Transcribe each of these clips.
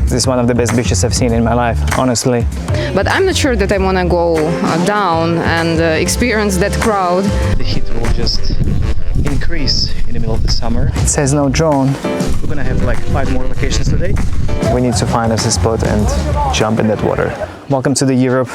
This is one of the best beaches I've seen in my life, honestly. But I'm not sure that I want to go down and experience that crowd. The heat will just increase in the middle of the summer. It says no drone. We're gonna have like 5 more locations today. We need to find us a spot and jump in that water. Welcome to the Europe.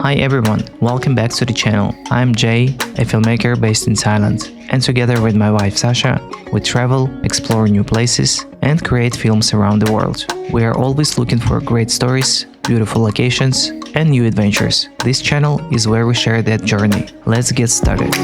Hi everyone, welcome back to the channel. I'm Jay, a filmmaker based in Thailand, and together with my wife Sasha, we travel, explore new places, and create films around the world. We are always looking for great stories, beautiful locations, and new adventures. This channel is where we share that journey. Let's get started.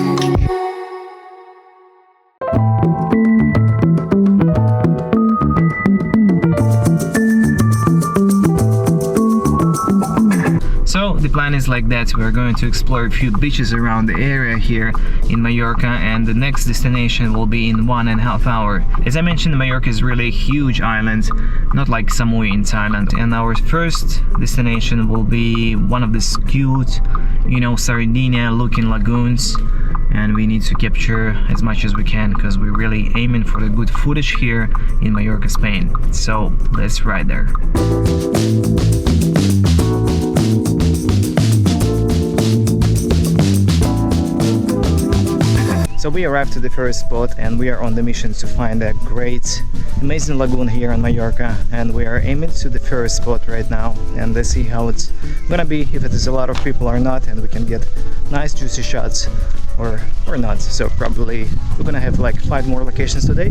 So the plan is like that. We're going to explore a few beaches around the area here in Mallorca, and the next destination will be in 1.5 hours. As I mentioned, Mallorca is really a huge island, not like Samui in Thailand, and our first destination will be one of these cute, Sardinia looking lagoons, and we need to capture as much as we can because we're really aiming for the good footage here in Mallorca, Spain. So let's ride there. So we arrived to the first spot and we are on the mission to find a great, amazing lagoon here in Mallorca, and we are aiming to the first spot right now, and let's see how it's gonna be, if it is a lot of people or not, and we can get nice juicy shots or not. So probably we're gonna have like 5 more locations today,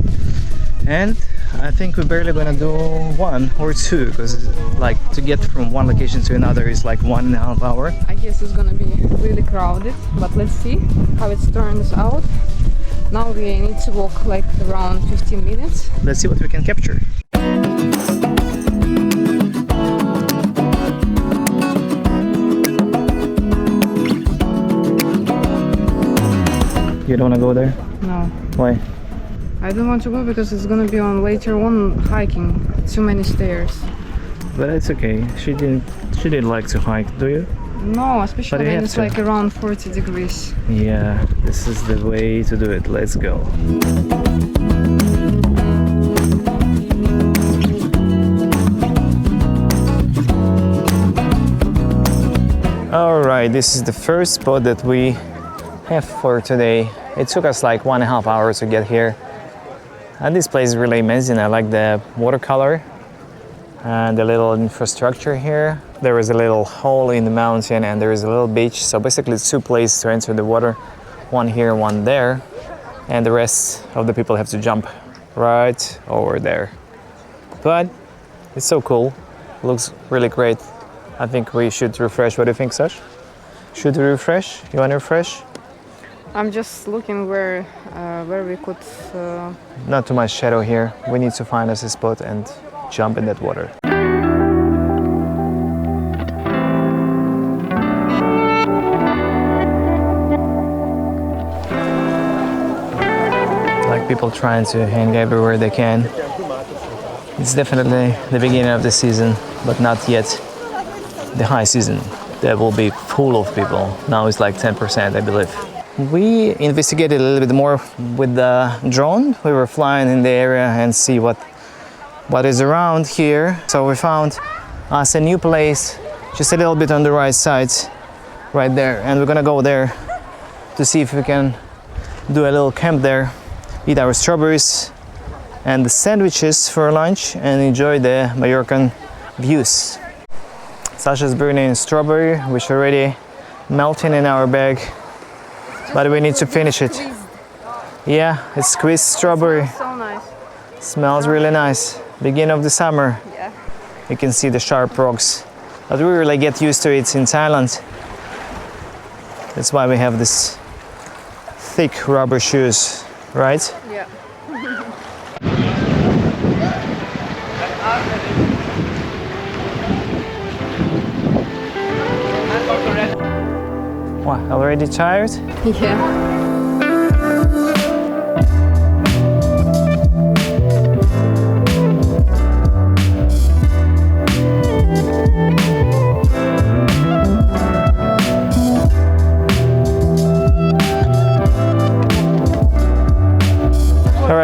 and I think we're barely gonna do 1 or 2 because like to get from one location to another is like 1.5 hours. I guess it's gonna be really crowded, but let's see how it turns out. Now we need to walk like around 15 minutes. Let's see what we can capture. You don't wanna go there? No. Why? I don't want to go because it's gonna be on later on hiking. Too many stairs. But it's okay. She didn't like to hike, do you? No, especially But you when have it's to. like around 40 degrees. Yeah, this is the way to do it. Let's go. Alright, this is the first spot that we have for today. It took us like 1.5 hours to get here. And this place is really amazing. I like the watercolor and the little infrastructure here. There is a little hole in the mountain and there is a little beach. So basically it's 2 places to enter the water. One here, one there. And the rest of the people have to jump right over there. But it's so cool. Looks really great. I think we should refresh. What do you think, Sash? Should we refresh? You want to refresh? I'm just looking where we could... Not too much shadow here. We need to find us a spot and jump in that water. Like people trying to hang everywhere they can. It's definitely the beginning of the season, but not yet the high season. That will be full of people. Now it's like 10%, I believe. We investigated a little bit more with the drone. We were flying in the area and see what is around here. So we found us a new place, just a little bit on the right side, right there. And we're gonna go there to see if we can do a little camp there, eat our strawberries and the sandwiches for lunch, and enjoy the Mallorcan views. Sasha's burning strawberry, which already melting in our bag. But we need to finish it. Yeah, it's squeezed strawberry. So nice. Smells really nice. Beginning of the summer. Yeah. You can see the sharp rocks. But we really get used to it in Thailand. That's why we have this thick rubber shoes, right? Yeah. What, already tired? Yeah.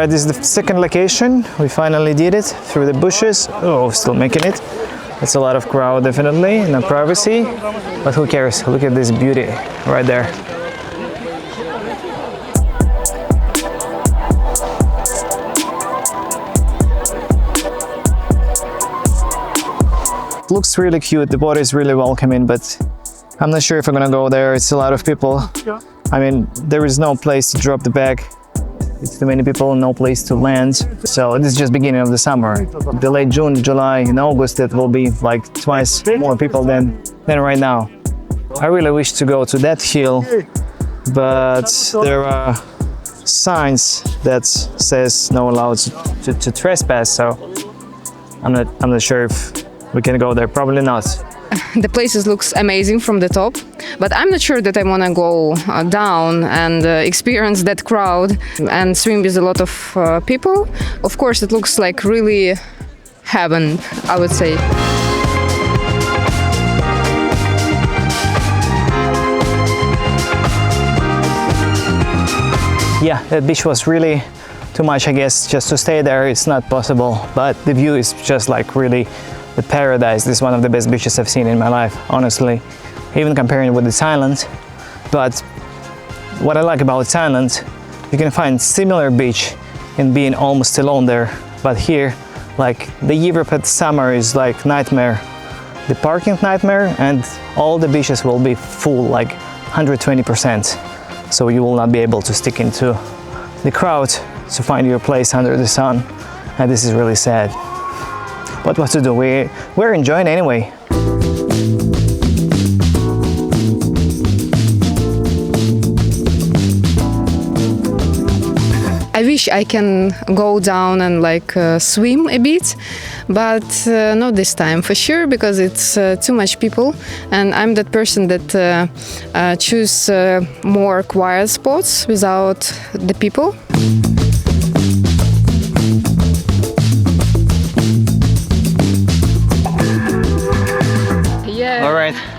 Alright, this is the second location. We finally did it through the bushes. Oh, still making it. It's a lot of crowd, definitely, no privacy, but who cares? Look at this beauty right there. It looks really cute, the water is really welcoming, but I'm not sure if I'm gonna go there. It's a lot of people. I mean, there is no place to drop the bag. It's too many people, no place to land. So this is just beginning of the summer. The late June, July, and August, it will be like twice more people than right now. I really wish to go to that hill, but there are signs that says no allowed to trespass. So I'm not sure if we can go there. Probably not. The places looks amazing from the top, but I'm not sure that I want to go down and experience that crowd and swim with a lot of people. Of course, it looks like really heaven, I would say. Yeah, that beach was really too much, I guess. Just to stay there, it's not possible, but the view is just like really the paradise. This is one of the best beaches I've seen in my life, honestly, even comparing with the Thailand. But what I like about Thailand, you can find similar beach in being almost alone there. But here, like the Europe at summer is like nightmare, the parking nightmare, and all the beaches will be full, like 120%. So you will not be able to stick into the crowd to find your place under the sun, and this is really sad. But what to do? We're enjoying anyway. I wish I can go down and like swim a bit, but not this time for sure, because it's too much people, and I'm that person that choose more quiet spots without the people.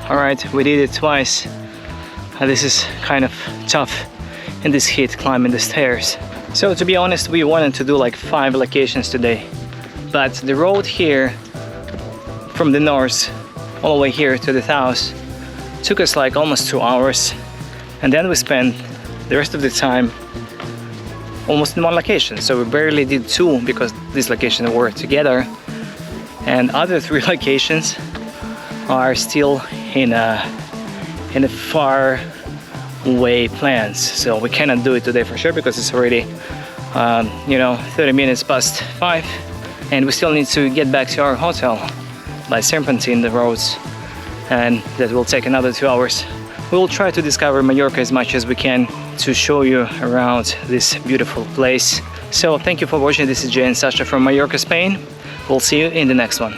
All right, we did it twice. This is kind of tough in this heat, climbing the stairs. So to be honest, we wanted to do like 5 locations today, but the road here from the north all the way here to the south took us like almost 2 hours, and then we spent the rest of the time almost in one location. So we barely did 2 because these locations were together, and other 3 locations are still in a far away plans. So we cannot do it today for sure, because it's already 30 minutes past 5, and we still need to get back to our hotel by serpentine the roads, and that will take another 2 hours. We will try to discover Mallorca as much as we can to show you around this beautiful place. So thank you for watching. This is Jay and Sasha from Mallorca, Spain. We'll see you in the next one.